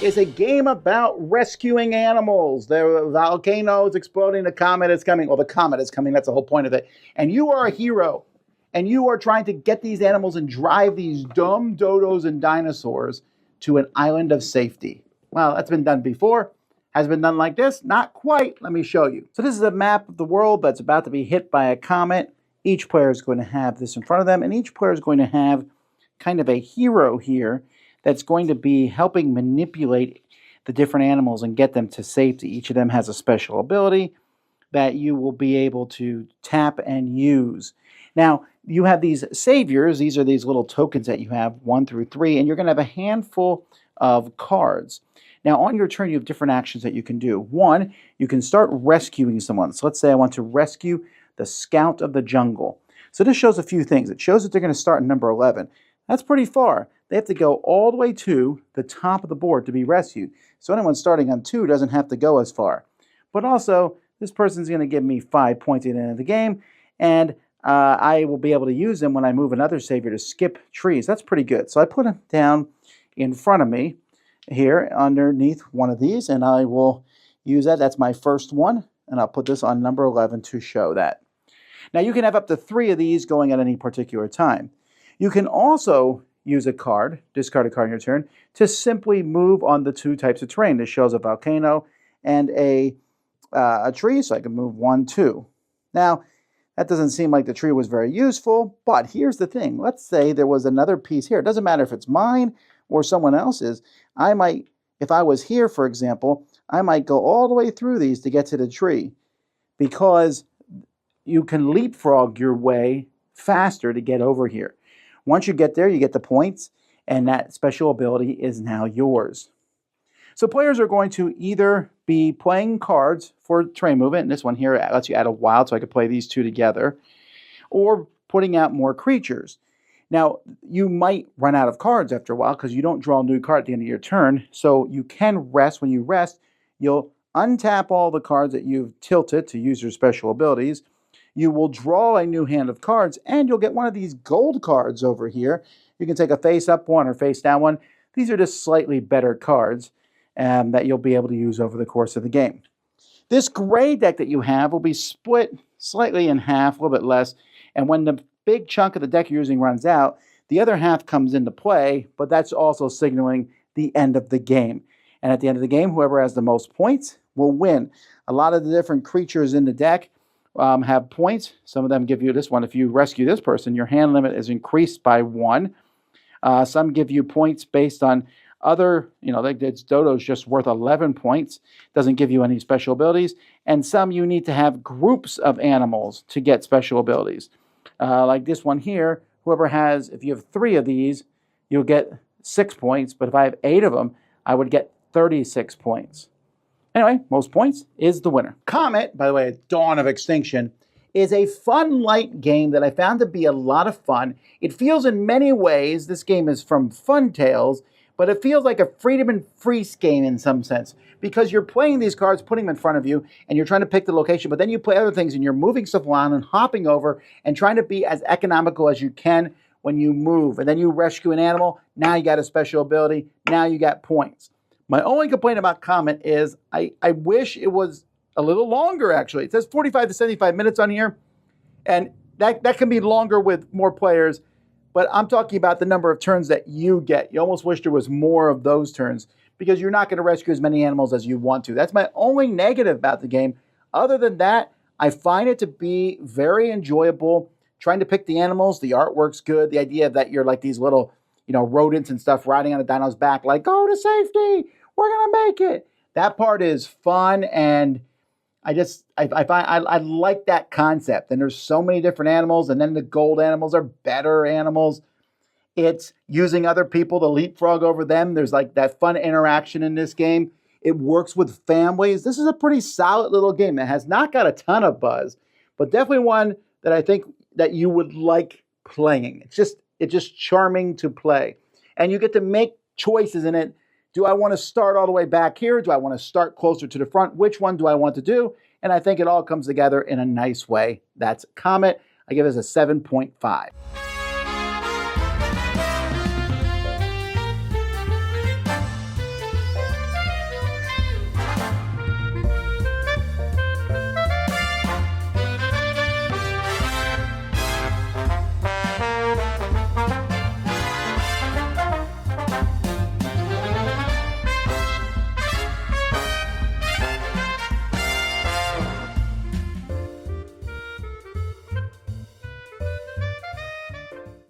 is a game about rescuing animals. The volcano is exploding, the comet is coming. Well, the comet is coming, that's the whole point of it. And you are a hero. And you are trying to get these animals and drive these dumb dodos and dinosaurs to an island of safety. Well, that's been done before. Has it been done like this? Not quite. Let me show you. So this is a map of the world that's about to be hit by a comet. Each player is going to have this in front of them, and each player is going to have kind of a hero here that's going to be helping manipulate the different animals and get them to safety. Each of them has a special ability that you will be able to tap and use. Now, you have these saviors. These are these little tokens that you have, 1 through 3, and you're going to have a handful of cards. Now, on your turn, you have different actions that you can do. One, you can start rescuing someone. So let's say I want to rescue the Scout of the Jungle. So this shows a few things. It shows that they're going to start at number 11. That's pretty far. They have to go all the way to the top of the board to be rescued. So anyone starting on 2 doesn't have to go as far. But also, this person's going to give me 5 points at the end of the game, and I will be able to use them when I move another savior to skip trees. That's pretty good. So I put them down in front of me here underneath one of these, and I will use that. That's my first one, and I'll put this on number 11 to show that. Now, you can have up to 3 of these going at any particular time. You can also use a card, discard a card on your turn, to simply move on the 2 types of terrain. This shows a volcano and a tree, so I can move 1, 2. Now, that doesn't seem like the tree was very useful, but here's the thing. Let's say there was another piece here. It doesn't matter if it's mine or someone else's. I might, if I was here, for example, I might go all the way through these to get to the tree, because you can leapfrog your way faster to get over here. Once you get there, you get the points, and that special ability is now yours. So players are going to either be playing cards for terrain movement, and this one here lets you add a wild, so I could play these 2 together, or putting out more creatures. Now, you might run out of cards after a while because you don't draw a new card at the end of your turn, so you can rest. When you rest, you'll untap all the cards that you've tilted to use your special abilities. You will draw a new hand of cards, and you'll get one of these gold cards over here. You can take a face-up one or face-down one. These are just slightly better cards that you'll be able to use over the course of the game. This gray deck that you have will be split slightly in half, a little bit less, and when the big chunk of the deck you're using runs out, the other half comes into play, but that's also signaling the end of the game. And at the end of the game, whoever has the most points will win. A lot of the different creatures in the deck have points. Some of them give you this one. If you rescue this person, your hand limit is increased by 1. Some give you points based on other, like it's Dodo's just worth 11 points. Doesn't give you any special abilities. And some you need to have groups of animals to get special abilities. Like this one here, whoever has, if you have 3 of these, you'll get 6 points. But if I have 8 of them, I would get 36 points. Anyway, most points is the winner. Comet, by the way, Dawn of Extinction, is a fun, light game that I found to be a lot of fun. It feels in many ways, this game is from Fun Tales, but it feels like a Freedom and Freeze game in some sense, because you're playing these cards, putting them in front of you, and you're trying to pick the location, but then you play other things, and you're moving stuff around and hopping over and trying to be as economical as you can when you move. And then you rescue an animal, now you got a special ability, now you got points. My only complaint about Comet is I wish it was a little longer, actually. It says 45 to 75 minutes on here, and that can be longer with more players, but I'm talking about the number of turns that you get. You almost wish there was more of those turns, because you're not going to rescue as many animals as you want to. That's my only negative about the game. Other than that, I find it to be very enjoyable. Trying to pick the animals, the artwork's good. The idea that you're like these little, rodents and stuff riding on a dino's back, like, go to safety, we're going to make it. That part is fun, and I like that concept. And there's so many different animals, and then the gold animals are better animals. It's using other people to leapfrog over them. There's like that fun interaction in this game. It works with families. This is a pretty solid little game that has not got a ton of buzz, but definitely one that I think that you would like playing. It's just charming to play. And you get to make choices in it. Do I want to start all the way back here? Do I want to start closer to the front? Which one do I want to do? And I think it all comes together in a nice way. That's Comet. I give it a 7.5.